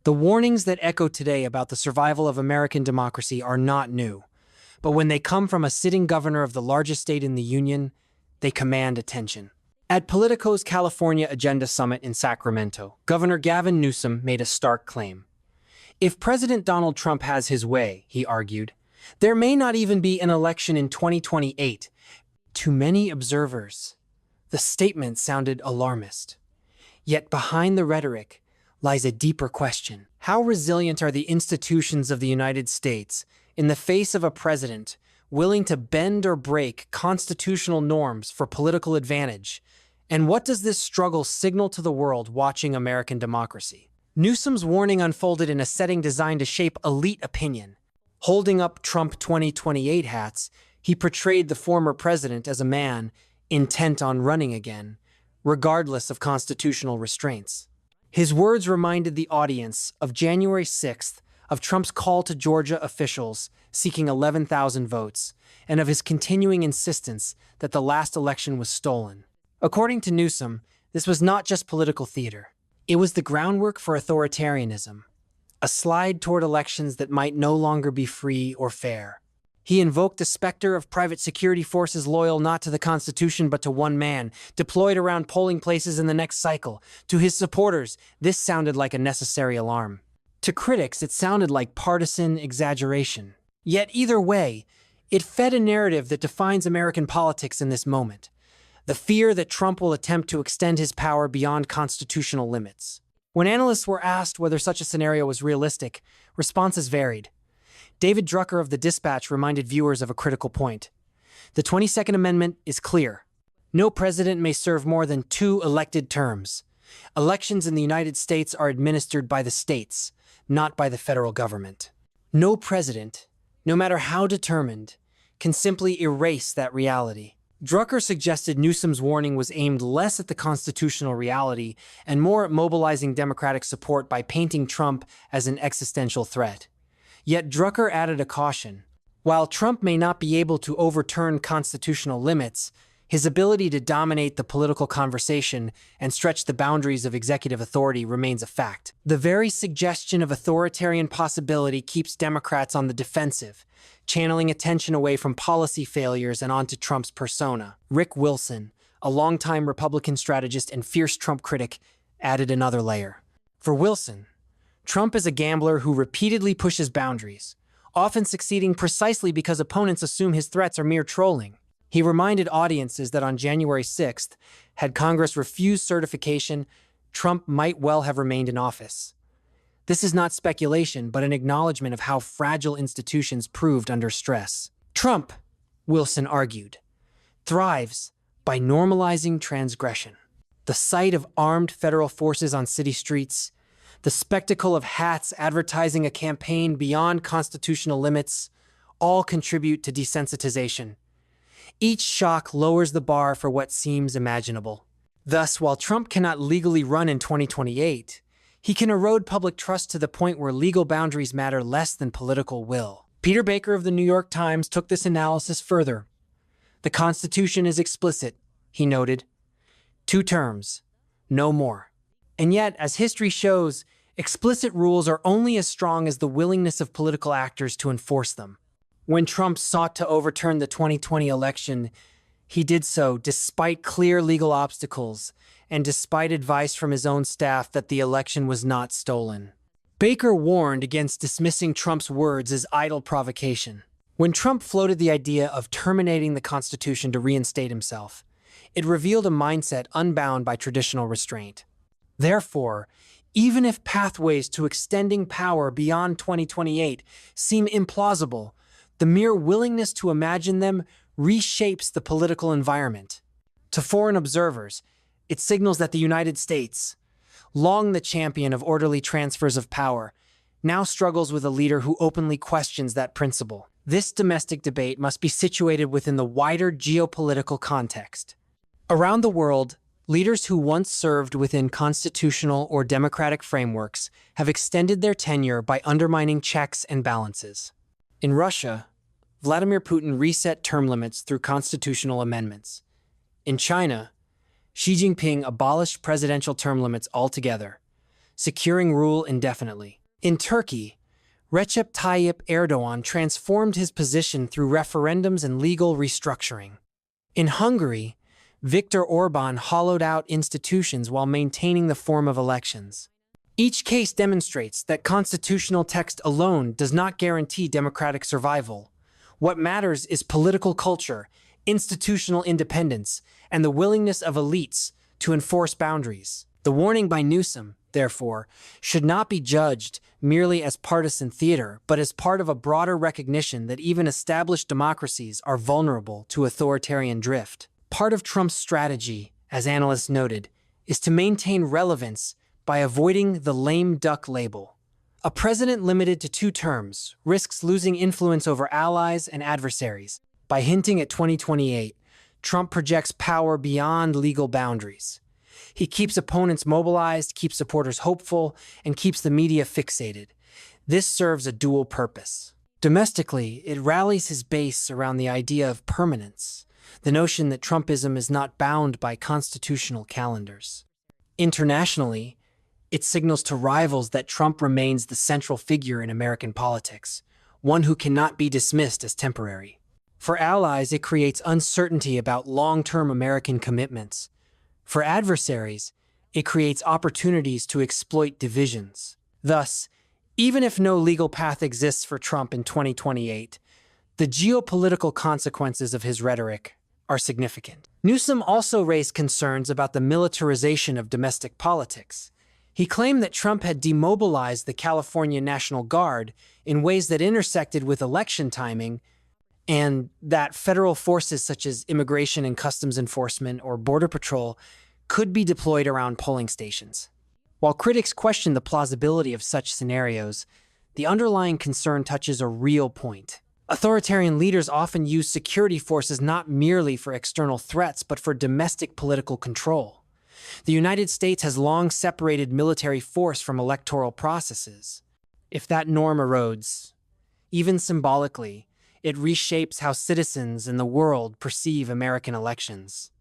The warnings that echo today about the survival of American democracy are not new, but when they come from a sitting governor of the largest state in the Union, they command attention. At Politico's California Agenda Summit in Sacramento, Governor Gavin Newsom made a stark claim. If President Donald Trump has his way, he argued, there may not even be an election in 2028. To many observers, the statement sounded alarmist. Yet behind the rhetoric lies a deeper question. How resilient are the institutions of the United States in the face of a president willing to bend or break constitutional norms for political advantage? And what does this struggle signal to the world watching American democracy? Newsom's warning unfolded in a setting designed to shape elite opinion. Holding up Trump 2028 hats, he portrayed the former president as a man intent on running again, regardless of constitutional restraints. His words reminded the audience of January 6th, of Trump's call to Georgia officials seeking 11,000 votes, and of his continuing insistence that the last election was stolen. According to Newsom, this was not just political theater. It was the groundwork for authoritarianism, a slide toward elections that might no longer be free or fair. He invoked the specter of private security forces loyal not to the Constitution but to one man, deployed around polling places in the next cycle. To his supporters, this sounded like a necessary alarm. To critics, it sounded like partisan exaggeration. Yet either way, it fed a narrative that defines American politics in this moment. The fear that Trump will attempt to extend his power beyond constitutional limits. When analysts were asked whether such a scenario was realistic, responses varied. David Drucker of the Dispatch reminded viewers of a critical point. The 22nd Amendment is clear. No president may serve more than 2 elected terms. Elections in the United States are administered by the states, not by the federal government. No president, no matter how determined, can simply erase that reality. Drucker suggested Newsom's warning was aimed less at the constitutional reality and more at mobilizing Democratic support by painting Trump as an existential threat. Yet Drucker added a caution. While Trump may not be able to overturn constitutional limits, his ability to dominate the political conversation and stretch the boundaries of executive authority remains a fact. The very suggestion of authoritarian possibility keeps Democrats on the defensive, channeling attention away from policy failures and onto Trump's persona. Rick Wilson, a longtime Republican strategist and fierce Trump critic, added another layer. For Wilson, Trump is a gambler who repeatedly pushes boundaries, often succeeding precisely because opponents assume his threats are mere trolling. He reminded audiences that on January 6th, had Congress refused certification, Trump might well have remained in office. This is not speculation, but an acknowledgement of how fragile institutions proved under stress. Trump, Wilson argued, thrives by normalizing transgression. The sight of armed federal forces on city streets, the spectacle of hats advertising a campaign beyond constitutional limits, all contribute to desensitization. Each shock lowers the bar for what seems imaginable. Thus, while Trump cannot legally run in 2028, he can erode public trust to the point where legal boundaries matter less than political will. Peter Baker of the New York Times took this analysis further. The Constitution is explicit, he noted. 2 terms, no more. And yet, as history shows, explicit rules are only as strong as the willingness of political actors to enforce them. When Trump sought to overturn the 2020 election, he did so despite clear legal obstacles and despite advice from his own staff that the election was not stolen. Baker warned against dismissing Trump's words as idle provocation. When Trump floated the idea of terminating the Constitution to reinstate himself, it revealed a mindset unbound by traditional restraint. Therefore, even if pathways to extending power beyond 2028 seem implausible, the mere willingness to imagine them reshapes the political environment. To foreign observers, it signals that the United States, long the champion of orderly transfers of power, now struggles with a leader who openly questions that principle. This domestic debate must be situated within the wider geopolitical context. Around the world, leaders who once served within constitutional or democratic frameworks have extended their tenure by undermining checks and balances. In Russia, Vladimir Putin reset term limits through constitutional amendments. In China, Xi Jinping abolished presidential term limits altogether, securing rule indefinitely. In Turkey, Recep Tayyip Erdogan transformed his position through referendums and legal restructuring. In Hungary, Viktor Orban hollowed out institutions while maintaining the form of elections. Each case demonstrates that constitutional text alone does not guarantee democratic survival. What matters is political culture, institutional independence, and the willingness of elites to enforce boundaries. The warning by Newsom, therefore, should not be judged merely as partisan theater, but as part of a broader recognition that even established democracies are vulnerable to authoritarian drift. Part of Trump's strategy, as analysts noted, is to maintain relevance by avoiding the lame duck label. A president limited to 2 terms risks losing influence over allies and adversaries. By hinting at 2028, Trump projects power beyond legal boundaries. He keeps opponents mobilized, keeps supporters hopeful, and keeps the media fixated. This serves a dual purpose. Domestically, it rallies his base around the idea of permanence, the notion that Trumpism is not bound by constitutional calendars. Internationally, it signals to rivals that Trump remains the central figure in American politics, one who cannot be dismissed as temporary. For allies, it creates uncertainty about long-term American commitments. For adversaries, it creates opportunities to exploit divisions. Thus, even if no legal path exists for Trump in 2028, the geopolitical consequences of his rhetoric are significant. Newsom also raised concerns about the militarization of domestic politics. He claimed that Trump had demobilized the California National Guard in ways that intersected with election timing, and that federal forces such as Immigration and Customs Enforcement or Border Patrol could be deployed around polling stations. While critics question the plausibility of such scenarios, the underlying concern touches a real point. Authoritarian leaders often use security forces not merely for external threats, but for domestic political control. The United States has long separated military force from electoral processes. If that norm erodes, even symbolically, it reshapes how citizens in the world perceive American elections.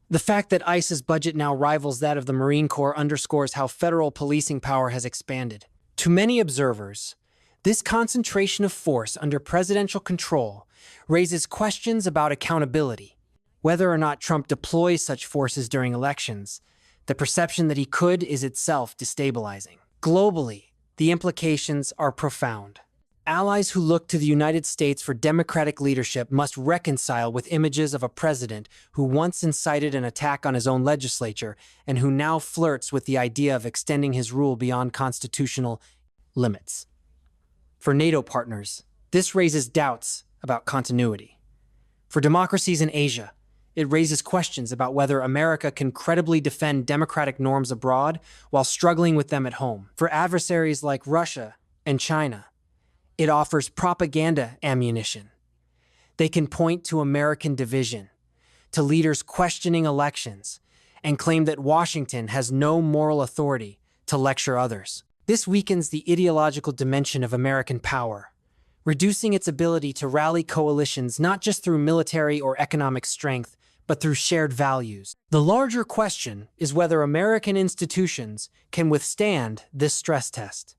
The fact that ICE's budget now rivals that of the Marine Corps underscores how federal policing power has expanded. To many observers, this concentration of force under presidential control raises questions about accountability. Whether or not Trump deploys such forces during elections, the perception that he could is itself destabilizing. Globally, the implications are profound. Allies who look to the United States for democratic leadership must reconcile with images of a president who once incited an attack on his own legislature and who now flirts with the idea of extending his rule beyond constitutional limits. For NATO partners, this raises doubts about continuity. For democracies in Asia, it raises questions about whether America can credibly defend democratic norms abroad while struggling with them at home. For adversaries like Russia and China, it offers propaganda ammunition. They can point to American division, to leaders questioning elections, and claim that Washington has no moral authority to lecture others. This weakens the ideological dimension of American power, reducing its ability to rally coalitions not just through military or economic strength, but through shared values. The larger question is whether American institutions can withstand this stress test.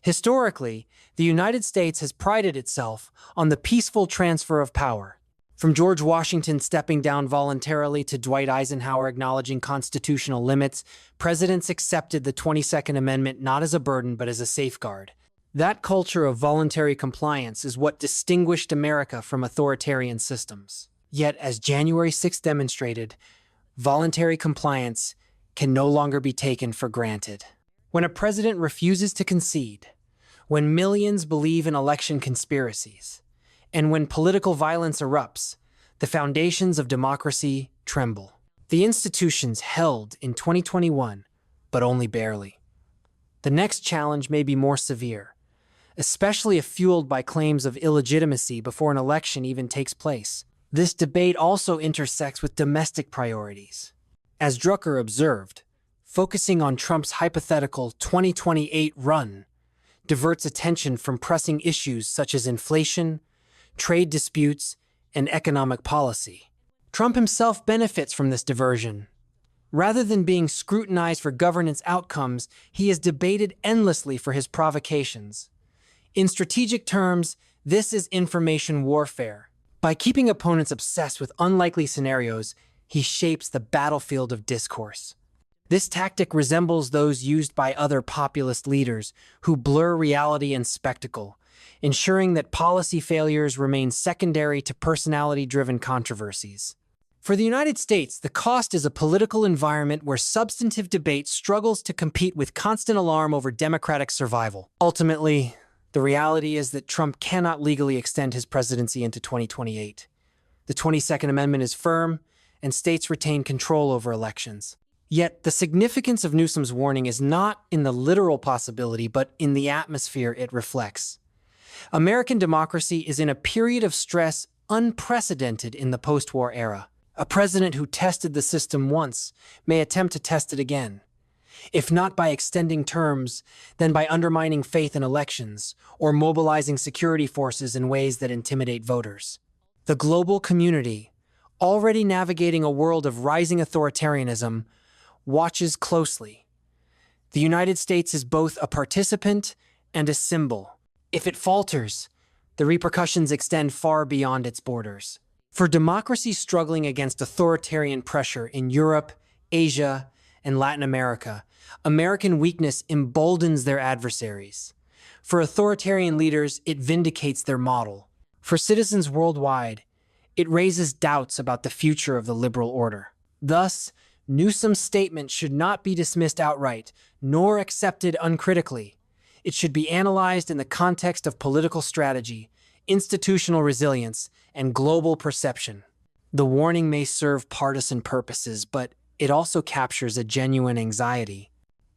Historically, the United States has prided itself on the peaceful transfer of power. From George Washington stepping down voluntarily to Dwight Eisenhower acknowledging constitutional limits, presidents accepted the 22nd Amendment not as a burden but as a safeguard. That culture of voluntary compliance is what distinguished America from authoritarian systems. Yet, as January 6th demonstrated, voluntary compliance can no longer be taken for granted. When a president refuses to concede, when millions believe in election conspiracies, and when political violence erupts, the foundations of democracy tremble. The institutions held in 2021, but only barely. The next challenge may be more severe, especially if fueled by claims of illegitimacy before an election even takes place. This debate also intersects with domestic priorities. As Drucker observed, focusing on Trump's hypothetical 2028 run diverts attention from pressing issues such as inflation, trade disputes, and economic policy. Trump himself benefits from this diversion. Rather than being scrutinized for governance outcomes, he is debated endlessly for his provocations. In strategic terms, this is information warfare. By keeping opponents obsessed with unlikely scenarios, he shapes the battlefield of discourse. This tactic resembles those used by other populist leaders who blur reality and spectacle, ensuring that policy failures remain secondary to personality-driven controversies. For the United States, the cost is a political environment where substantive debate struggles to compete with constant alarm over democratic survival. Ultimately, the reality is that Trump cannot legally extend his presidency into 2028. The 22nd Amendment is firm, and states retain control over elections. Yet, the significance of Newsom's warning is not in the literal possibility, but in the atmosphere it reflects. American democracy is in a period of stress unprecedented in the post-war era. A president who tested the system once may attempt to test it again. If not by extending terms, then by undermining faith in elections or mobilizing security forces in ways that intimidate voters. The global community, already navigating a world of rising authoritarianism, watches closely. The United States is both a participant and a symbol. If it falters, the repercussions extend far beyond its borders. For democracies struggling against authoritarian pressure in Europe, Asia, and Latin America, American weakness emboldens their adversaries. For authoritarian leaders, it vindicates their model. For citizens worldwide, it raises doubts about the future of the liberal order. Thus, Newsom's statement should not be dismissed outright, nor accepted uncritically. It should be analyzed in the context of political strategy, institutional resilience, and global perception. The warning may serve partisan purposes, but it also captures a genuine anxiety.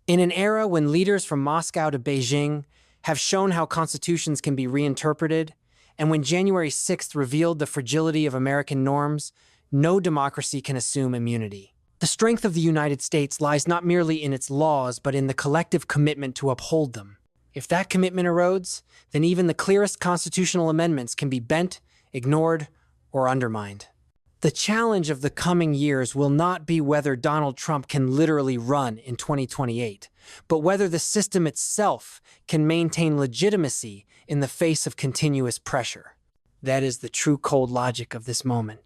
In an era when leaders from Moscow to Beijing have shown how constitutions can be reinterpreted, and when January 6th revealed the fragility of American norms, no democracy can assume immunity. The strength of the United States lies not merely in its laws, but in the collective commitment to uphold them. If that commitment erodes, then even the clearest constitutional amendments can be bent, ignored, or undermined. The challenge of the coming years will not be whether Donald Trump can literally run in 2028, but whether the system itself can maintain legitimacy in the face of continuous pressure. That is the true cold logic of this moment.